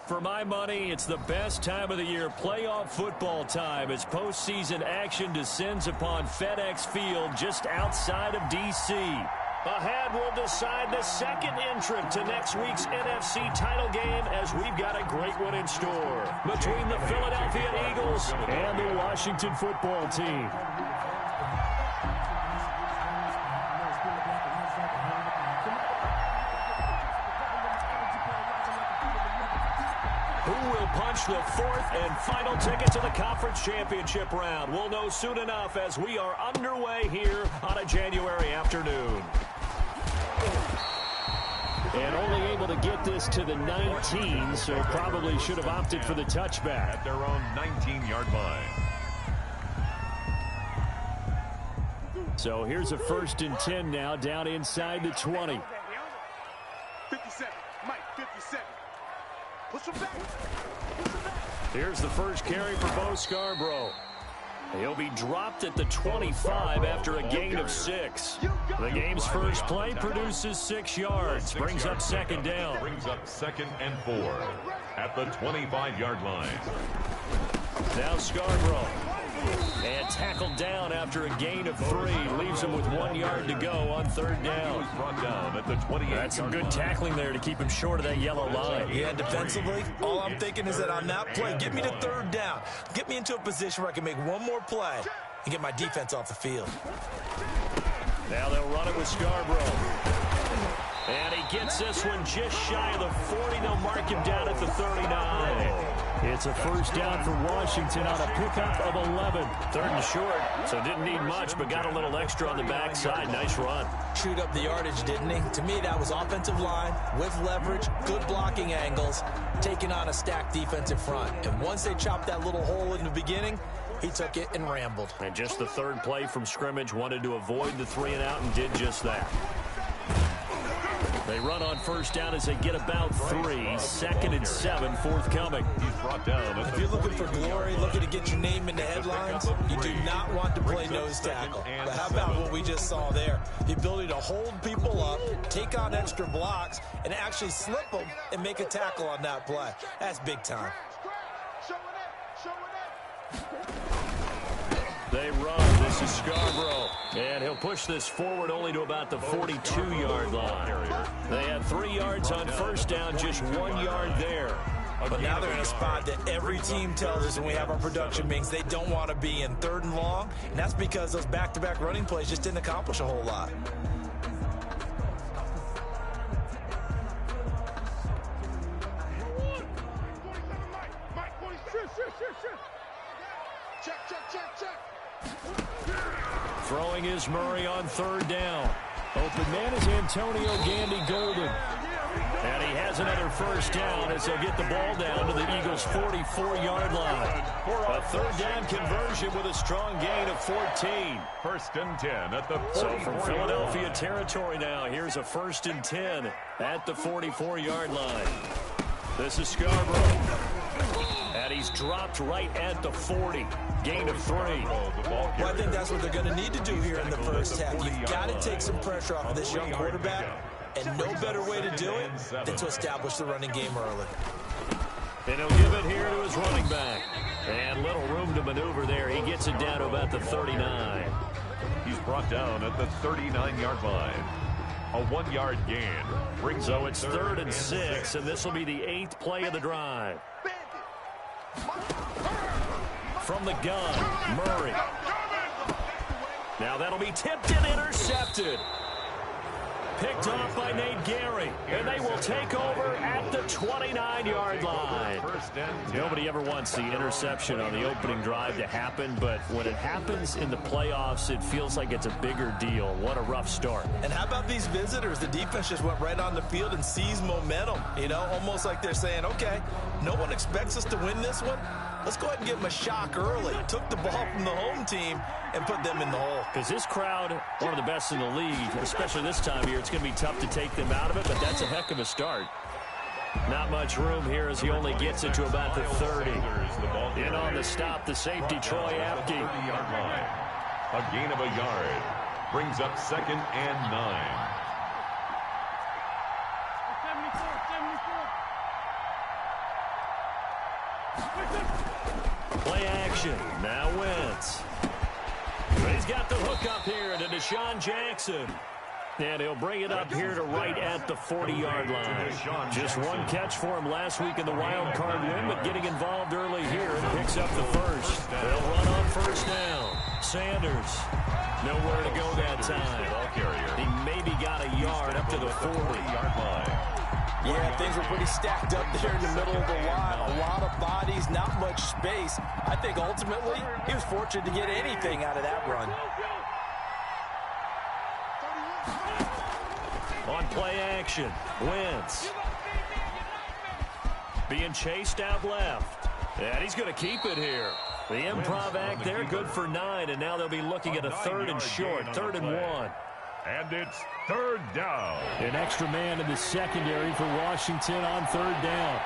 For my money, it's the best time of the year, playoff football time, as postseason action descends upon FedEx Field just outside of D.C. Ahead, we'll decide the second entrant to next week's NFC title game, as we've got a great one in store between the Philadelphia Eagles and the Washington football team. Who will punch the fourth and final ticket to the conference championship round? We'll know soon enough as we are underway here on a January afternoon. And only able to get this to the 19, so probably should have opted for the touchback. At their own 19-yard line. So here's a 1st and 10 now, down inside the 20. 57, Mike, 57. Push him back. Here's the first carry for Bo Scarborough. He'll be dropped at the 25 after a gain of 6. The game's first play produces 6 yards. Brings up 2nd down. Brings up 2nd and 4 at the 25-yard line. Now Scarborough. And tackled down after a gain of 3. Leaves him with 1 yard to go on 3rd down. He was brought down at the 28. That's some good tackling there to keep him short of that yellow line. Yeah, defensively, all I'm thinking is that on that play, get me to 3rd down. Get me into a position where I can make one more play and get my defense off the field. Now they'll run it with Scarborough. And he gets this one just shy of the 40. They'll mark him down at the 39. It's a 1st down for Washington on a pickup of 11. 3rd and short, so didn't need much, but got a little extra on the backside. Nice run. Chewed up the yardage, didn't he? To me, that was offensive line with leverage, good blocking angles, taking on a stacked defensive front. And once they chopped that little hole in the beginning, he took it and rambled. And just the 3rd play from scrimmage, wanted to avoid the 3 and out and did just that. They run on 1st down as they get about 3. 2nd and 7 forthcoming. He's brought down. If you're looking for glory, looking to get your name in the headlines, you do not want to play nose tackle. But how about what we just saw there? The ability to hold people up, take on extra blocks, and actually slip them and make a tackle on that play. That's big time. They run. This is Scarborough. And he'll push this forward only to about the 42-yard line. They had 3 yards on 1st down, just 1 yard there. But now they're in a spot that every team tells us when we have our production meetings they don't want to be in 3rd and long. And that's because those back-to-back running plays just didn't accomplish a whole lot. Throwing is Murray on 3rd down. Open man is Antonio Gandy Golden. And he has another 1st down as they'll get the ball down to the Eagles' 44-yard line. A 3rd down conversion with a strong gain of 14. 1st and 10 at the 44. So from Philadelphia territory now, here's a 1st and 10 at the 44-yard line. This is Scarborough. And he's dropped right at the 40. Gain of 3. Well, I think that's what they're going to need to do here in the first half. You've got to take some pressure off of this young quarterback, and no better way to do it than to establish the running game early. And he'll give it here to his running back. And little room to maneuver there. He gets it down to about the 39. He's brought down at the 39-yard line. A 1-yard gain. So it's 3rd and 6, and this will be the 8th play of the drive. From the gun, Murray. Now that'll be tipped and intercepted. Picked off by Nate Gary. And they will take over at the 29-yard line. Nobody ever wants the interception on the opening drive to happen, but when it happens in the playoffs, it feels like it's a bigger deal. What a rough start. And how about these visitors? The defense just went right on the field and seized momentum. You know, almost like they're saying, okay, no one expects us to win this one. Let's go ahead and give them a shock early. Took the ball from the home team and put them in the hole. Because this crowd, one of the best in the league, especially this time of year, it's going to be tough to take them out of it, but that's a heck of a start. Not much room here as he only gets it to about the 30. In on the stop, the safety, Troy Apke. A gain of a yard. Brings up 2nd and 9. Play action. Now Wentz. He's got the hook up here to Deshaun Jackson. And he'll bring it up here to right at the 40-yard line. Just one catch for him last week in the wild card win, but getting involved early here and picks up the first. They'll run on first down. Sanders, nowhere to go that time. He maybe got a yard up to the 40-yard line. Yeah, things were pretty stacked up there in the middle of the line. A lot of bodies, not much space. I think ultimately he was fortunate to get anything out of that run. On play action, Wentz. Being chased out left. And he's going to keep it here. The improv act there, good for 9, and now they'll be looking at a 3rd and short, 3rd and 1. And it's 3rd down. An extra man in the secondary for Washington on 3rd down.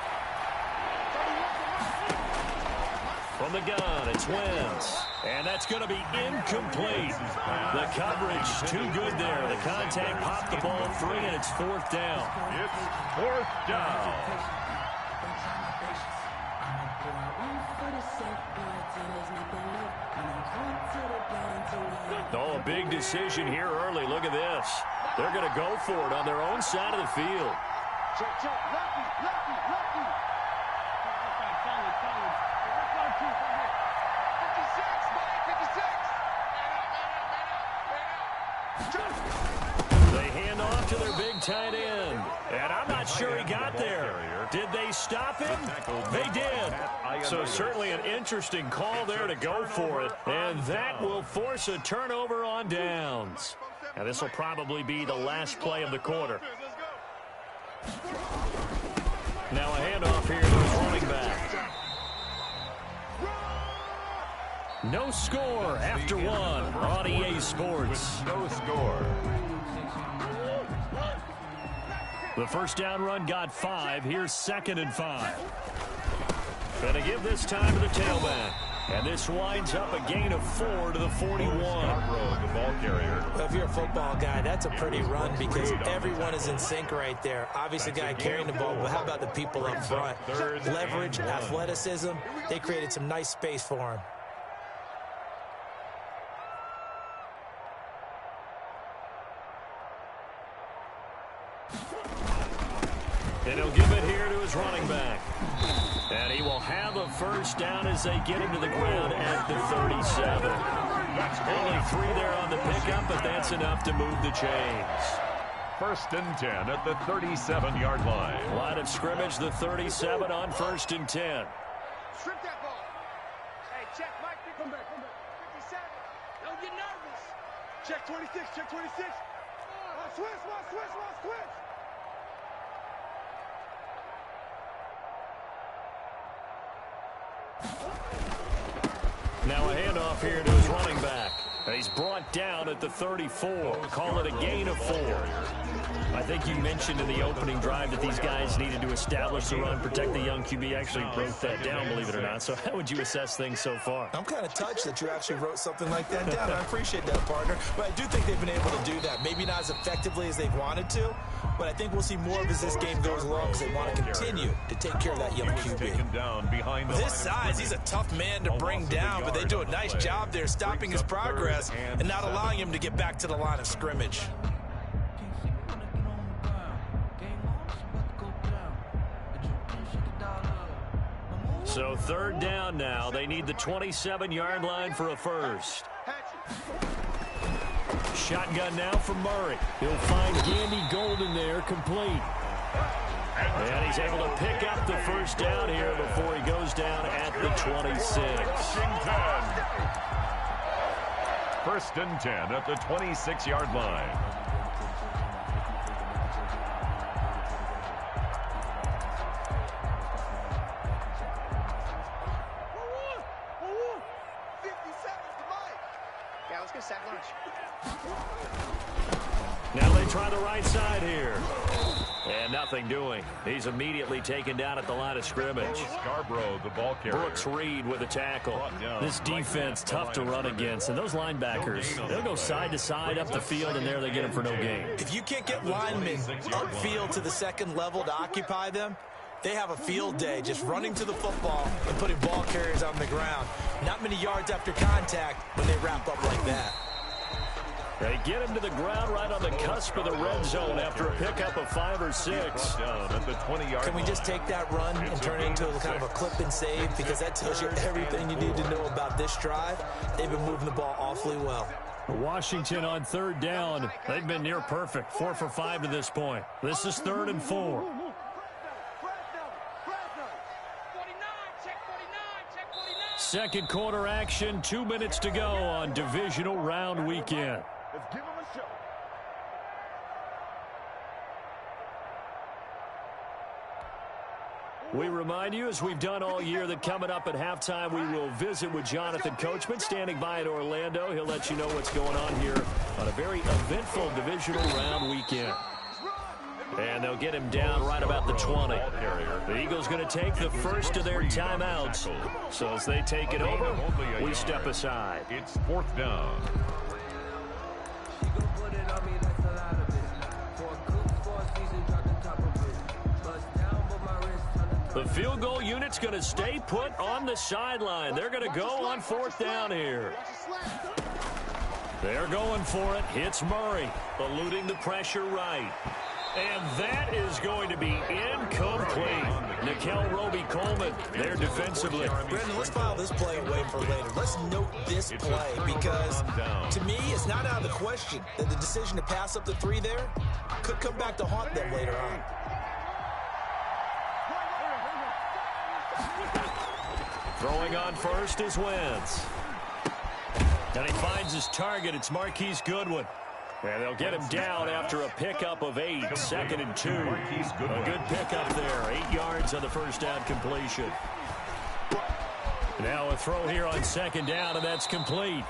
From the gun, it's Wentz. And that's going to be incomplete. The coverage too good there. The contact popped the ball free, and it's 4th down. It's 4th down. Oh, a big decision here early. Look at this. They're going to go for it on their own side of the field. Check, check. Lucky. 56, Mike, 56. They hand off to their big tight end. And I'm not sure he got there. Did they stop him? They did. So certainly an interesting call there to go for it. And that will force a turnover on downs. And this will probably be the last play of the quarter. Now a handoff here to his running back. No score after 1 on EA Sports. No score. The first down run got 5. Here's 2nd and 5. Going to give this time to the tailback. And this winds up a gain of 4 to the 41. The ball carrier. Well, if you're a football guy, that's a pretty run because everyone is in sync right there. Obviously, the guy carrying the ball, but how about the people up front? Leverage, athleticism, they created some nice space for him. And he'll give it here to his running back. And he will have a first down as they get him to the ground at the 37. Only 3 there on the pickup, but that's enough to move the chains. 1st and 10 at the 37-yard line. Line of scrimmage, the 37 on 1st and 10. Strip that ball. Hey, check, Mike. Come back. 57. Don't get nervous. Check 26. Switch. Now a handoff here to his running back. He's brought down at the 34. Call it a gain of 4. I think you mentioned in the opening drive that these guys needed to establish the run, protect the young QB. Actually broke that down, believe it or not. So how would you assess things so far? I'm kind of touched that you actually wrote something like that down. I appreciate that, partner. But I do think they've been able to do that. Maybe not as effectively as they've wanted to, but I think we'll see more of as this game goes along because they want to continue to take care of that young QB. With his size, he's a tough man to bring down, but they do a nice job there stopping his progress and not allowing him to get back to the line of scrimmage. So 3rd down now. They need the 27-yard line for a first. Shotgun now from Murray. He'll find Gandy Golden there, complete. And he's able to pick up the first down here before he goes down at the 26. 1st and 10 at the 26-yard line. Now they try the right side here. And nothing doing. He's immediately taken down at the line of scrimmage. Scarborough, the ball carrier. Brooks Reed with a tackle. This defense tough to run against. And those linebackers, they'll go side to side up the field, and there they get them for no gain. If you can't get linemen upfield to the second level to occupy them, They have a field day just running to the football and putting ball carriers on the ground. Not many yards after contact when they wrap up like that. They get him to the ground right on the cusp of the red zone after a pickup of 5 or 6. Can we just take that run and turn it into kind of a clip and save? Because that tells you everything you need to know about this drive. They've been moving the ball awfully well. Washington on 3rd down. They've been near perfect. 4 for 5 to this point. This is 3rd and 4. Second quarter action, 2 minutes to go on divisional round weekend. Let's give him a show. We remind you, as we've done all year, that coming up at halftime, we will visit with Jonathan Coachman, standing by in Orlando. He'll let you know what's going on here on a very eventful divisional round weekend. And they'll get him down right about the 20. The Eagles going to take the first of their timeouts. So as they take it over, we step aside. It's 4th down. The field goal unit's going to stay put on the sideline. They're going to go on 4th down here. They're going for it. Hits Murray, eluding the pressure right. And that is going to be incomplete. Nickel Roby-Coleman there defensively. Brendan, let's file this play away for later. Let's note this play because, to me, it's not out of the question that the decision to pass up the 3 there could come back to haunt them later on. Throwing on first is Wentz. And he finds his target. It's Marquise Goodwin. And they'll get him down after a pickup of 8. 2nd and 2. A good pickup there. 8 yards on the first down completion. Now a throw here on 2nd down, and that's complete.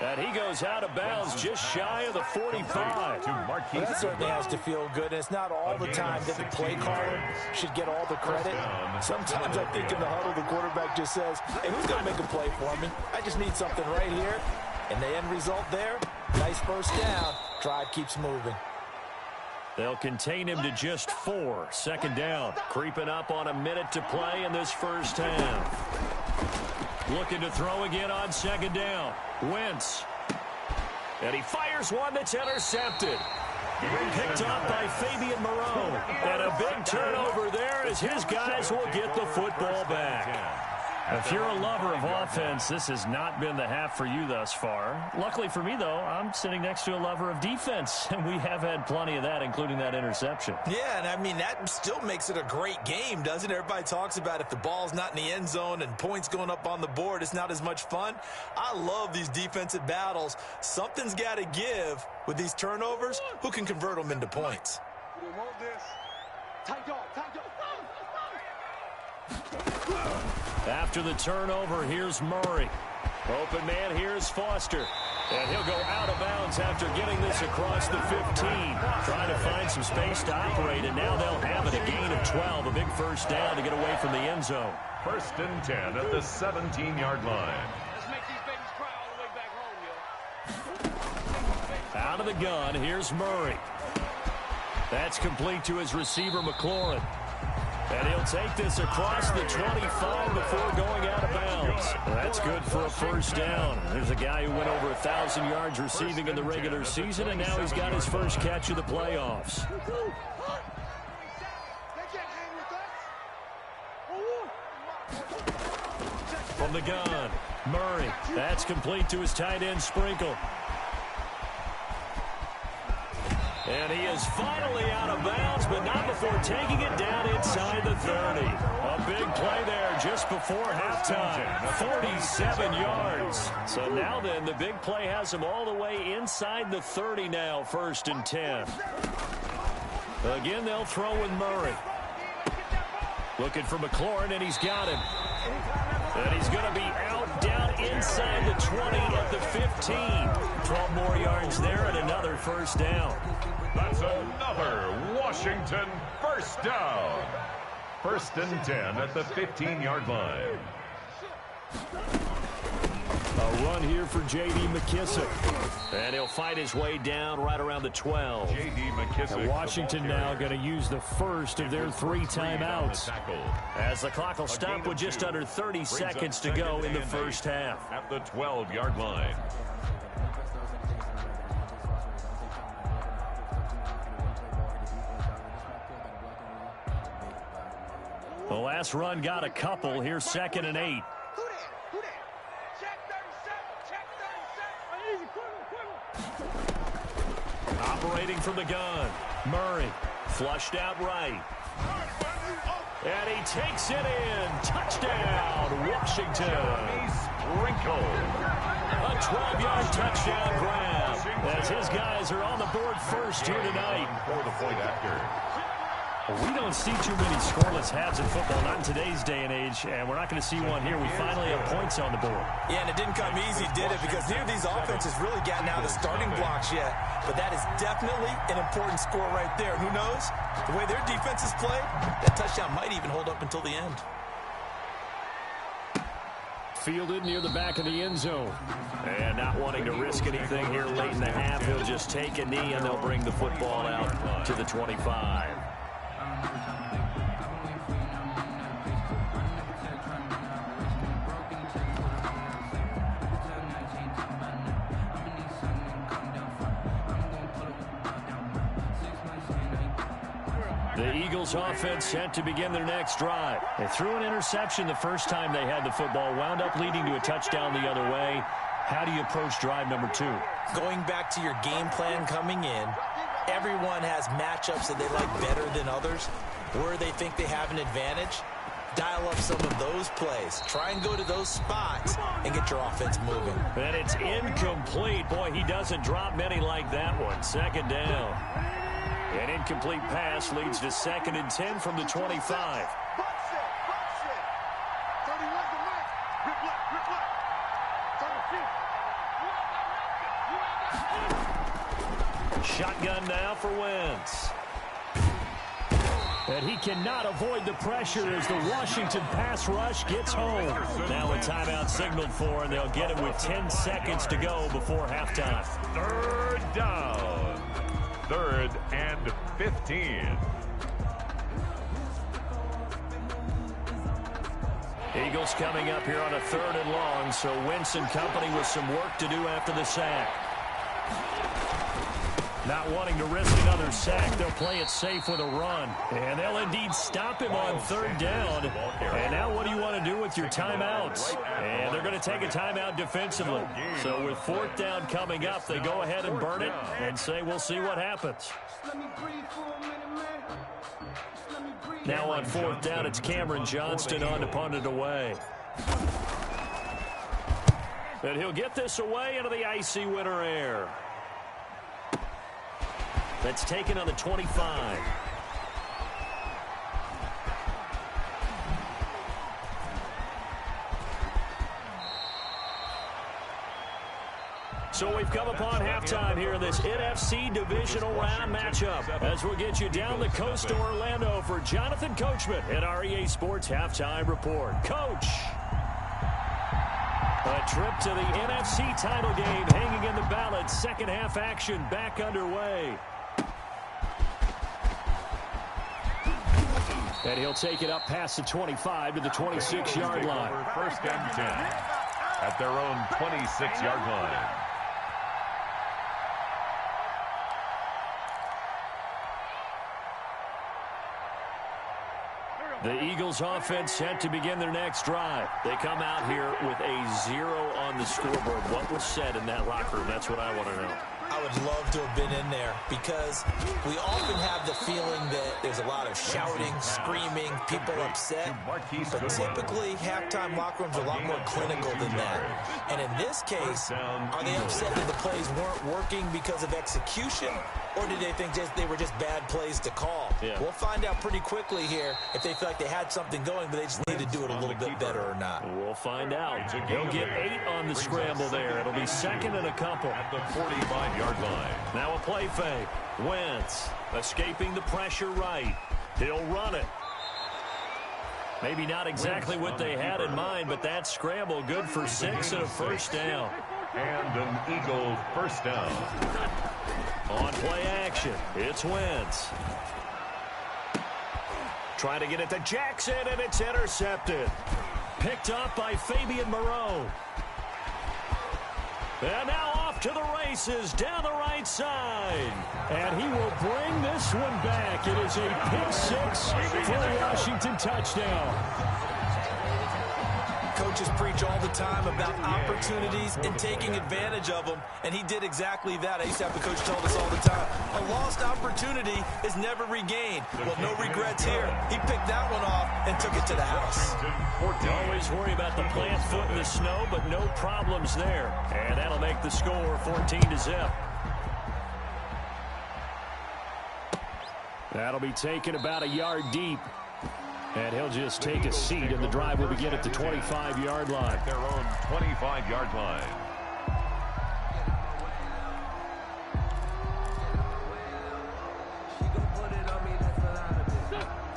And he goes out of bounds just shy of the 45. Well, that certainly has to feel good. And it's not all the time that the play caller should get all the credit. Sometimes I think in the huddle, the quarterback just says, hey, who's going to make a play for me? I just need something right here. And the end result there, nice first down. Drive keeps moving. They'll contain him to just 4. 2nd down. Creeping up on a minute to play in this first half. Looking to throw again on 2nd down. Wentz. And he fires one that's intercepted. Picked up by Fabian Moreau. And a big turnover there as his guys will get the football back. If you're a lover of offense, this has not been the half for you thus far. Luckily for me, though, I'm sitting next to a lover of defense, and we have had plenty of that, including that interception. Yeah, and I mean, that still makes it a great game, doesn't it? Everybody talks about if the ball's not in the end zone and points going up on the board, it's not as much fun. I love these defensive battles. Something's got to give with these turnovers. Who can convert them into points? We want this. Tight dog, tight dog. After the turnover, here's Murray. Open man, here's Foster. And he'll go out of bounds after getting this across the 15. Trying to find some space to operate, and now they'll have it. A gain of 12, a big first down to get away from the end zone. 1st and 10 at the 17-yard line. Let's make these babies cry all the way back home, yo. Out of the gun, here's Murray. That's complete to his receiver, McLaurin. And he'll take this across the 25 before going out of bounds. That's good for a first down. There's a guy who went over 1,000 yards receiving in the regular season, and now he's got his first catch of the playoffs. From the gun, Murray. That's complete to his tight end, Sprinkle. And he is finally out of bounds, but not before taking it down inside the 30. A big play there just before halftime. 47 yards. So now then, the big play has him all the way inside the 30 now, 1st and 10. Again, they'll throw with Murray. Looking for McLaurin, and he's got him. And he's going to be out down inside the 20 at the 15. 12 more yards there and another first down. That's another Washington first down. 1st and 10 at the 15-yard line. A run here for J.D. McKissick. And he'll fight his way down right around the 12. J.D. McKissick. And Washington now going to use the first of their 3 timeouts. As the clock will stop with just under 30 seconds to go in the first half. At the 12-yard line. The last run got a couple. Here's 2nd and 8. Who that? Check 37. Check 37. Operating from the gun. Murray flushed out right. And he takes it in. Touchdown, Washington. Sprinkle. A 12-yard touchdown grab. As his guys are on the board first here tonight. For the point after. We don't see too many scoreless halves in football, not in today's day and age, and we're not going to see one here. We finally have points on the board. Yeah, and it didn't come easy, did it? Because neither of these offenses really gotten out of the starting blocks yet. But that is definitely an important score right there. Who knows? The way their defenses play, that touchdown might even hold up until the end. Fielded near the back of the end zone. And not wanting to risk anything here late in the half, he'll just take a knee, and they'll bring the football out to the 25. The Eagles offense set to begin their next drive. They threw an interception the first time they had the football, wound up leading to a touchdown the other way. How do you approach drive number 2? Going back to your game plan coming in, everyone has matchups that they like better than others. Where they think they have an advantage, dial up some of those plays. Try and go to those spots and get your offense moving. And it's incomplete. Boy, he doesn't drop many like that one. 2nd down. An incomplete pass leads to 2nd and 10 from the 25. Shotgun now for Wentz. And he cannot avoid the pressure as the Washington pass rush gets home. Now a timeout signaled for, and they'll get it with 10 seconds to go before halftime. 3rd down. 3rd and 15. Eagles coming up here on a 3rd and long, so Wentz and company with some work to do after the sack. Not wanting to risk another sack, they'll play it safe with a run. And they'll indeed stop him on 3rd down. And now what do you want to do with your timeouts? And they're going to take a timeout defensively. So with 4th down coming up, they go ahead and burn it and say we'll see what happens. Now on 4th down, it's Cameron Johnston on to punt it away. And he'll get this away into the icy winter air. That's taken on the 25. So we've come upon halftime here in this NFC divisional round matchup as we'll get you down the coast to Orlando for Jonathan Coachman at our EA Sports Halftime Report. Coach! A trip to the NFC title game hanging in the balance. 2nd half action back underway. And he'll take it up past the 25 to the 26-yard line. 1st and 10 at their own 26-yard line. The Eagles offense set to begin their next drive. They come out here with a 0 on the scoreboard. What was said in that locker room? That's what I want to know. I would love to have been in there because we often have the feeling that there's a lot of shouting, screaming, people upset. But typically, halftime locker rooms are a lot more clinical than that. And in this case, are they upset that the plays weren't working because of execution? Or did they think they were just bad plays to call? Yeah. We'll find out pretty quickly here if they feel like they had something going, but they just need to do it a little bit better or not. We'll find out. He'll get 8 on the scramble there. It'll be 2nd and a couple. At the 45-yard line. Now a play fake. Wentz escaping the pressure right. He'll run it. Maybe not exactly what they had in mind, but that scramble good for 6 and a first down. And an Eagle first down. On play action, it's Wentz. Trying to get it to Jackson, and it's intercepted. Picked up by Fabian Moreau. And now off to the races down the right side. And he will bring this one back. It is a pick 6 for the Washington touchdown. Coaches preach all the time about opportunities and taking advantage of them, and he did exactly that. I used to have the coach told us all the time, a lost opportunity is never regained. Well, no regrets here. He picked that one off and took it to the house. Always worry about the plant foot in the snow, but no problems there. And that'll make the score 14-0. That'll be taken about a yard deep. And he'll just take a seat, and the drive will begin at the 25-yard line. Their own 25-yard line.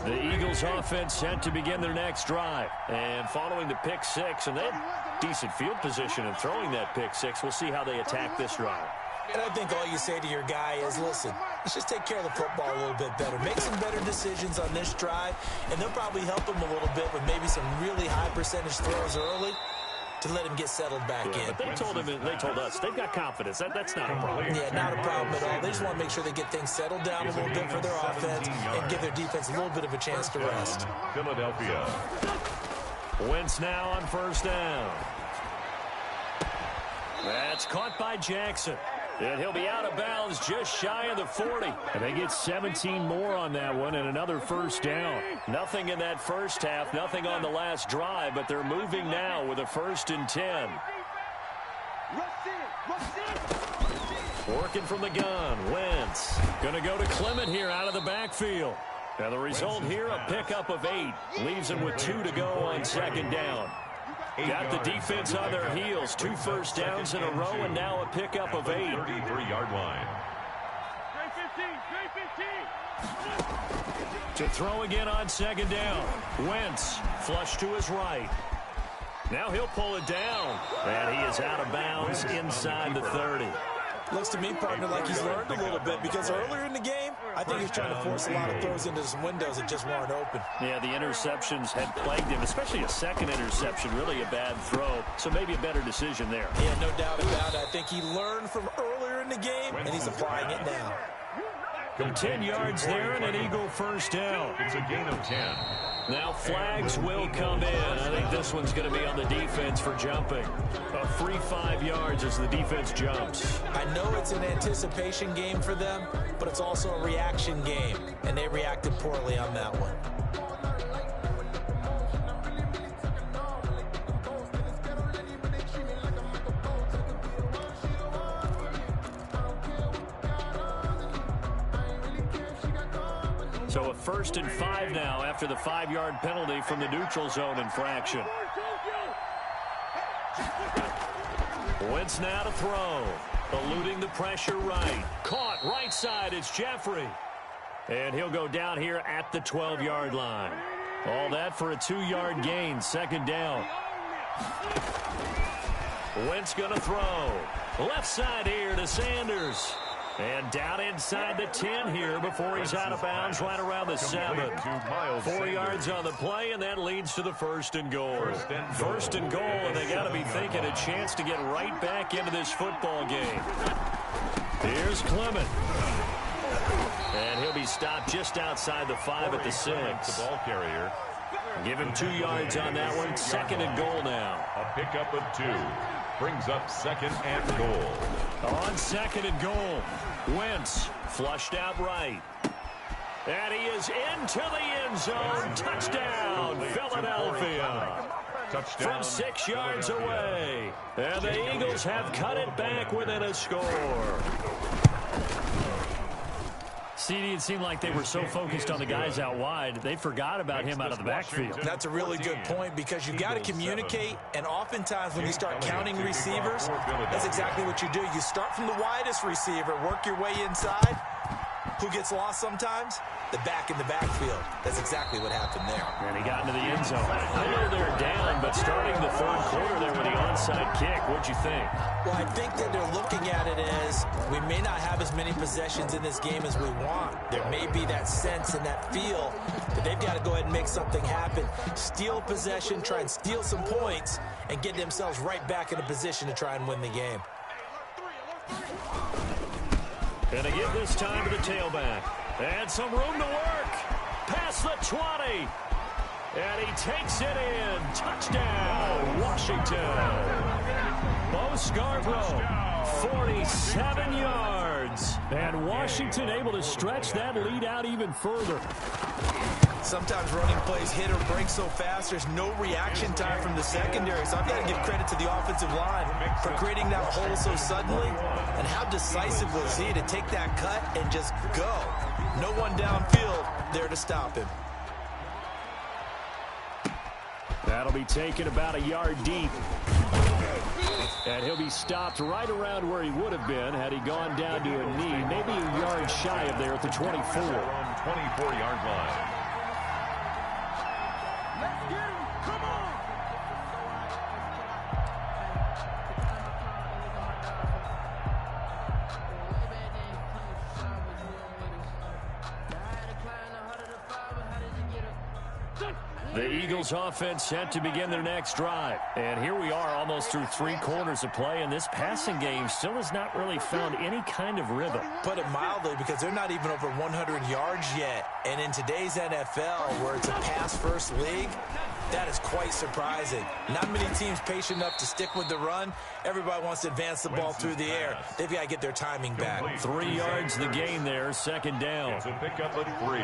The Eagles offense set to begin their next drive. And following the pick 6, and they have decent field position in throwing that pick 6. We'll see how they attack this drive. And I think all you say to your guy is, listen, let's just take care of the football a little bit better. Make some better decisions on this drive, and they'll probably help him a little bit with maybe some really high percentage throws early to let him get settled back in. But they told us they've got confidence. That's not a problem. Yeah, not a problem at all. They just want to make sure they get things settled down a little bit for their offense and give their defense a little bit of a chance to rest. Philadelphia. Wentz now on first down. That's caught by Jackson. And he'll be out of bounds just shy of the 40. And they get 17 more on that one and another first down. Nothing in that first half, nothing on the last drive, but they're moving now with a 1st and 10. Working from the gun, Wentz. Going to go to Clement here out of the backfield. And the result here, a pickup of 8. Leaves him with 2 to go on 2nd down. Got the defense on their heels. 2 first downs in a row, and now a pickup of 8. 33-yard line. To throw again on 2nd down. Wentz flush to his right. Now he'll pull it down. And he is out of bounds inside the 30. Looks to me, partner, like he's learned a little bit, because earlier in the game, I think he was trying to force a lot of throws into some windows that just weren't open. Yeah, the interceptions had plagued him, especially a second interception, really a bad throw. So maybe a better decision there. Yeah, no doubt about it. I think he learned from earlier in the game, and he's applying it now. 10 yards there and an Eagle first down. It's a gain of 10. Now flags will come in. I think this one's going to be on the defense for jumping. A free 5 yards as the defense jumps. I know it's an anticipation game for them, but it's also a reaction game, and they reacted poorly on that one. So a 1st and 5 now after the 5-yard penalty from the neutral zone infraction. Wentz now to throw. Eluding the pressure right. Caught right side. It's Jeffrey. And he'll go down here at the 12-yard line. All that for a 2-yard gain. 2nd down. Wentz going to throw. Left side here to Sanders. And down inside the 10 here before he's out of bounds right around the 7. 4 yards on the play, and that leads to the 1st and goal. First and goal, and they got to be thinking a chance to get right back into this football game. Here's Clement. And he'll be stopped just outside the 5 at the 6. The ball carrier. Give him 2 yards on that one. 2nd and goal now. A pickup of 2. Brings up 2nd and goal. On 2nd and goal. Wentz flushed out right. And he is into the end zone. Touchdown, Philadelphia. Touchdown. From 6 yards away. And the Eagles have cut it back within a score. CD, it seemed like they were so focused on the guys out wide, they forgot about him out of the backfield. That's a really good point, because you've got to communicate, and oftentimes when you start counting receivers, that's exactly what you do. You start from the widest receiver, work your way inside, Who gets lost sometimes? The back in the backfield. That's exactly what happened there. And he got into the end zone. I know they're down, but starting the third quarter there with the onside kick, what'd you think? Well, I think that they're looking at it as we may not have as many possessions in this game as we want. There may be that sense and that feel that they've got to go ahead and make something happen. Steal possession, try and steal some points, and get themselves right back in a position to try and win the game. And they give this time to the tailback. And some room to work. Past the 20. And he takes it in. Touchdown, Washington. Bo Scarborough, 47 yards. And Washington able to stretch that lead out even further. Sometimes running plays hit or break so fast, there's no reaction time from the secondary. So I've got to give credit to the offensive line for creating that hole so suddenly. And how decisive was he to take that cut and just go? No one downfield there to stop him. That'll be taken about a yard deep. And he'll be stopped right around where he would have been had he gone down to a knee, maybe a yard shy of there at the 24. On 24-yard line. Let's get him. Come on. The Eagles offense set to begin their next drive. And here we are almost through 3 quarters of play, and this passing game still has not really found any kind of rhythm. Put it mildly, because they're not even over 100 yards yet. And in today's NFL, where it's a pass-first league, that is quite surprising. Not many teams patient enough to stick with the run. Everybody wants to advance the ball through the air. They've got to get their timing back. 3 yards the gain there, second down. It's a pickup of 3.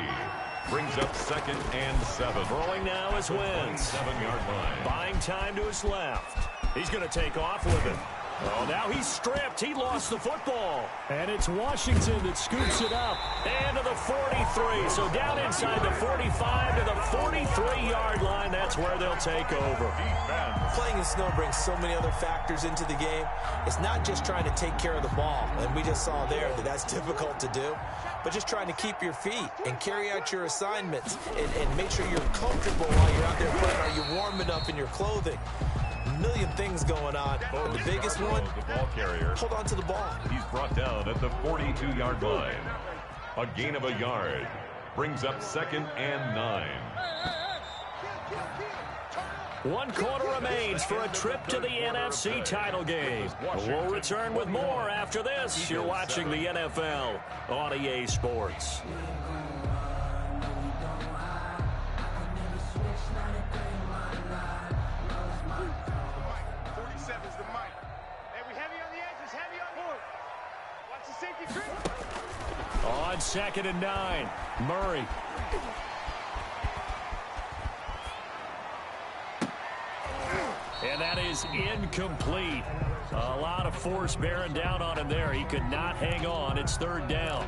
Brings up 2nd and 7. Throwing now is Wentz. 7-yard line. Buying time to his left. He's going to take off with it. Oh, now he's stripped. He lost the football. And it's Washington that scoops it up. And to the 43. So down inside the 45 to the 43-yard line. That's where they'll take over. Playing in snow brings so many other factors into the game. It's not just trying to take care of the ball. And we just saw there that that's difficult to do. But just trying to keep your feet and carry out your assignments and make sure you're comfortable while you're out there playing. Are you warm enough in your clothing? A million things going on. But the biggest one, the ball carrier. Hold on to the ball. He's brought down at the 42-yard line. A gain of a yard. Brings up 2nd and 9. 1 quarter remains for a trip to the NFC title game. We'll return with more after this. You're watching the NFL on EA Sports. 47's the mic. Hey, we heavy on the edges, heavy on board. Watch the safety trip. On 2nd and 9, Murray. And that is incomplete. A lot of force bearing down on him there. He could not hang on. It's 3rd down.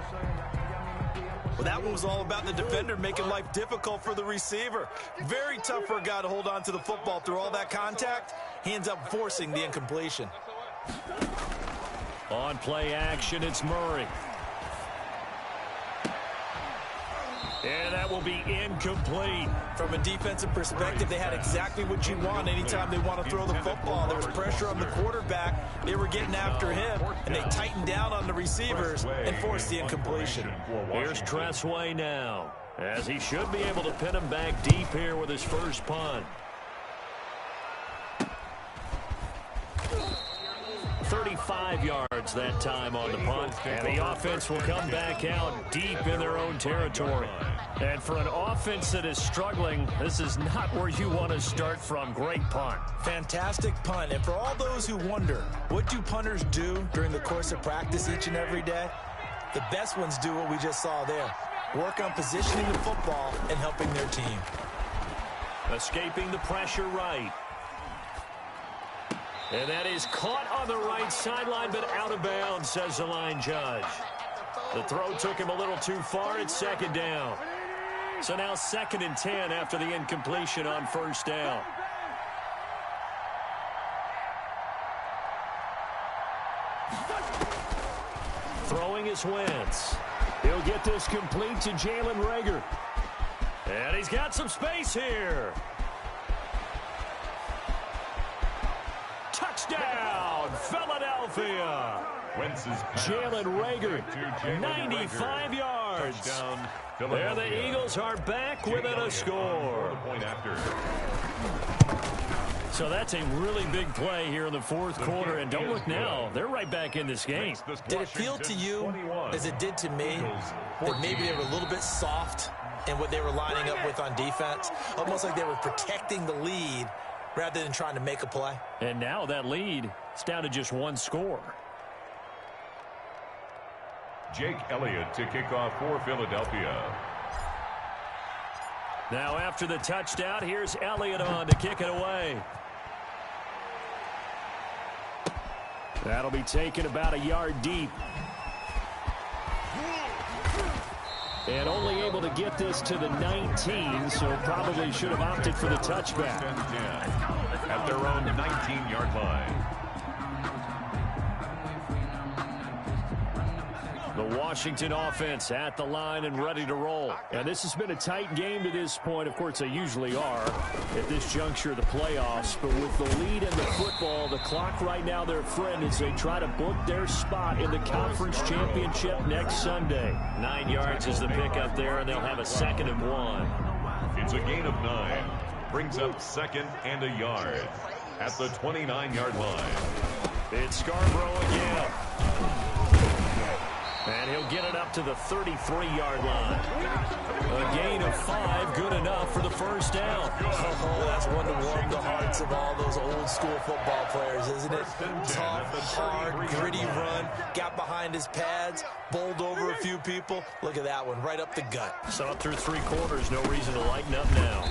Well, that one was all about the defender making life difficult for the receiver. Very tough for a guy to hold on to the football through all that contact. He ends up forcing the incompletion. On play action, it's Murray. And that will be incomplete. From a defensive perspective, they had exactly what you want anytime they want to throw the football. There was pressure on the quarterback. They were getting after him, and they tightened down on the receivers and forced the incompletion. Here's Tressway now, as he should be able to pin him back deep here with his first punt. 35 yards that time on the punt, and the offense will come back out deep in their own territory. And for an offense that is struggling, this is not where you want to start from. Great punt. Fantastic punt. And for all those who wonder, what do punters do during the course of practice each and every day? The best ones do what we just saw there. Work on positioning the football and helping their team. Escaping the pressure right. And that is caught on the right sideline, but out of bounds, says the line judge. The throw took him a little too far. It's 2nd down. So now 2nd and 10 after the incompletion on 1st down. Throwing is Wentz. He'll get this complete to Jalen Reagor. And he's got some space here. Touchdown, Philadelphia. Jalen Reagor, 95 yards. Touchdown, There the Eagles are back within a score. So that's a really big play here in the fourth quarter. And don't look now, they're right back in this game. Did it feel to you, as it did to me, that maybe they were a little bit soft in what they were lining up with on defense? Almost like they were protecting the lead rather than trying to make a play. And now that lead is down to just one score. Jake Elliott to kick off for Philadelphia. Now after the touchdown, here's Elliott on to kick it away. That'll be taken about a yard deep. And only able to get this to the 19, so probably should have opted for the touchback. At their own 19-yard line. The Washington offense at the line and ready to roll. And this has been a tight game to this point. Of course, they usually are at this juncture of the playoffs. But with the lead in the football, the clock right now their friend as they try to book their spot in the conference championship next Sunday. 9 yards is the pickup there, and they'll have a 2nd and 1. It's a gain of 9. Brings up 2nd and a yard at the 29-yard line. It's Scarborough again. And he'll get it up to the 33-yard line. A gain of 5, good enough for the first down. Oh, that's one to warm the hearts of all those old-school football players, isn't it? Tough, hard, gritty run. Got behind his pads, bowled over a few people. Look at that one, right up the gut. Saw it through 3 quarters, no reason to lighten up now.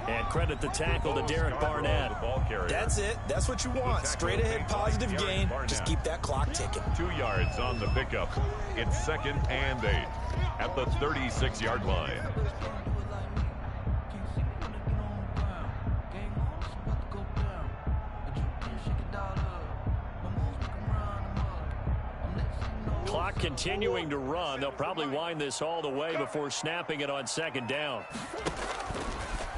And credit the tackle to Derek Barnett. That's it. That's what you want. Straight ahead, positive gain. Just keep that clock ticking. 2 yards on the pickup. It's 2nd and 8 at the 36-yard line. Clock continuing to run. They'll probably wind this all the way before snapping it on 2nd down.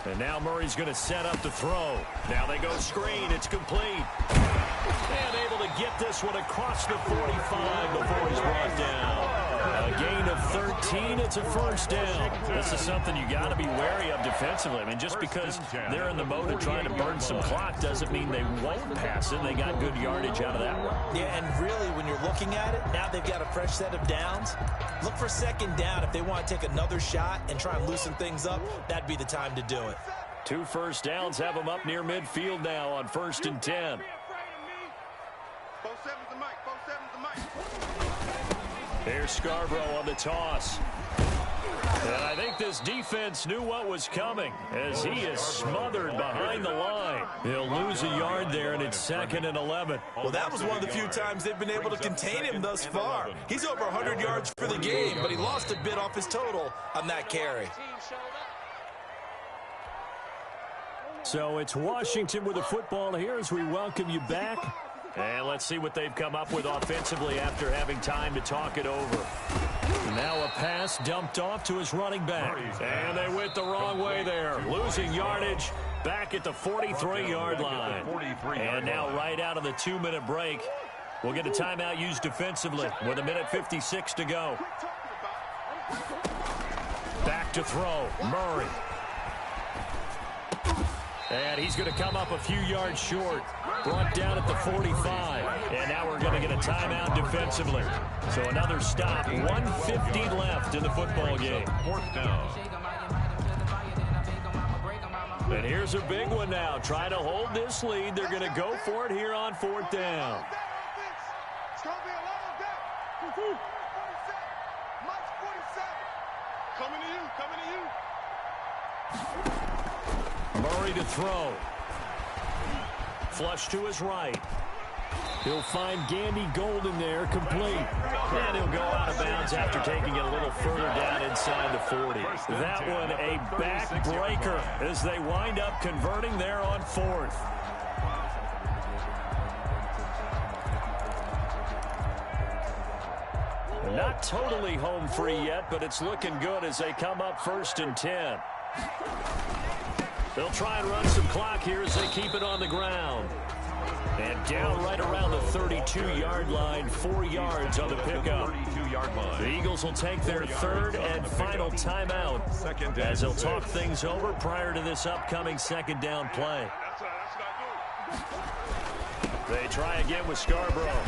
And now Murray's going to set up the throw. Now they go screen. It's complete. And able to get this one across the 45 before he's brought down. A gain of 13. It's a first down. This is something you got to be wary of defensively. I mean, just because they're in the mode of trying to burn some clock doesn't mean they won't pass it. They got good yardage out of that one. Yeah, and really, when you're looking at it, now they've got a fresh set of downs. Look for 2nd down. If they want to take another shot and try and loosen things up, that'd be the time to do it. 2 first downs have them up near midfield now on 1st and 10. Here's Scarborough on the toss. And I think this defense knew what was coming as he is smothered behind the line. He'll lose a yard there, and it's 2nd and 11. Well, that was one of the few times they've been able to contain him thus far. He's over 100 yards for the game, but he lost a bit off his total on that carry. So it's Washington with the football here as we welcome you back. And let's see what they've come up with offensively after having time to talk it over. Now a pass dumped off to his running back. And they went the wrong way there. Losing yardage back at the 43-yard line. And now right out of the 2-minute break, we'll get a timeout used defensively with 1:56 to go. Back to throw. Murray. And he's going to come up a few yards short. Brought down at the 45. And now we're going to get a timeout defensively. So another stop. 1:50 left in the football game. 4th down. And here's a big one now. Trying to hold this lead. They're going to go for it here on 4th down. It's going to be a lot of that. 47. Mike's 47. Coming to you. Coming to you. Murray to throw. Flush to his right. He'll find Gandy Golden there, complete. And he'll go out of bounds after taking it a little further down inside the 40. That one a backbreaker as they wind up converting there on 4th. Not totally home free yet, but it's looking good as they come up 1st and 10. They'll try and run some clock here as they keep it on the ground. And down right around the 32-yard line, 4 yards on the pickup. The Eagles will take their 3rd and final timeout as they'll talk things over prior to this upcoming 2nd down play. They try again with Scarborough.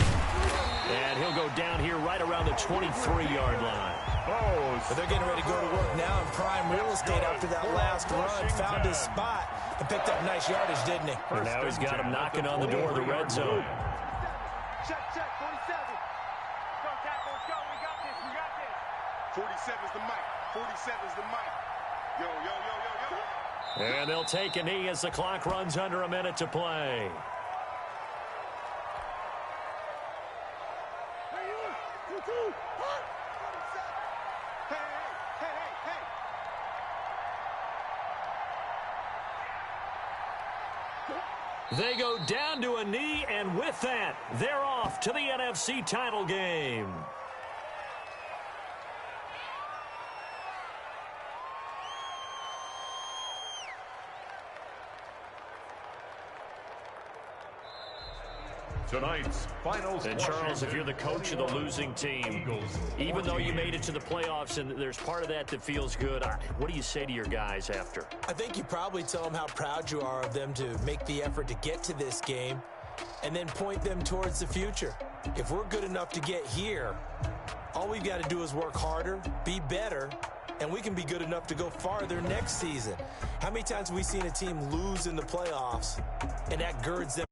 And he'll go down here right around the 23-yard line. But they're getting ready to go to work now in prime real estate after that last run. Found his spot and picked up nice yardage, didn't he? And now he's got him knocking on the door of the red zone. Check, 47. Go, tackle, let's go. We got this, we got this. 47's the mic. 47's the mic. Yo, yo, yo, yo, yo. And they'll take a knee as the clock runs under a minute to play. They go down to a knee, and with that, they're off to the NFC title game. Tonight's final And Charles, if you're the coach of the losing team, even though you made it to the playoffs and there's part of that that feels good, what do you say to your guys after? I think you probably tell them how proud you are of them to make the effort to get to this game and then point them towards the future. If we're good enough to get here, all we've got to do is work harder, be better, and we can be good enough to go farther next season. How many times have we seen a team lose in the playoffs and that girds them?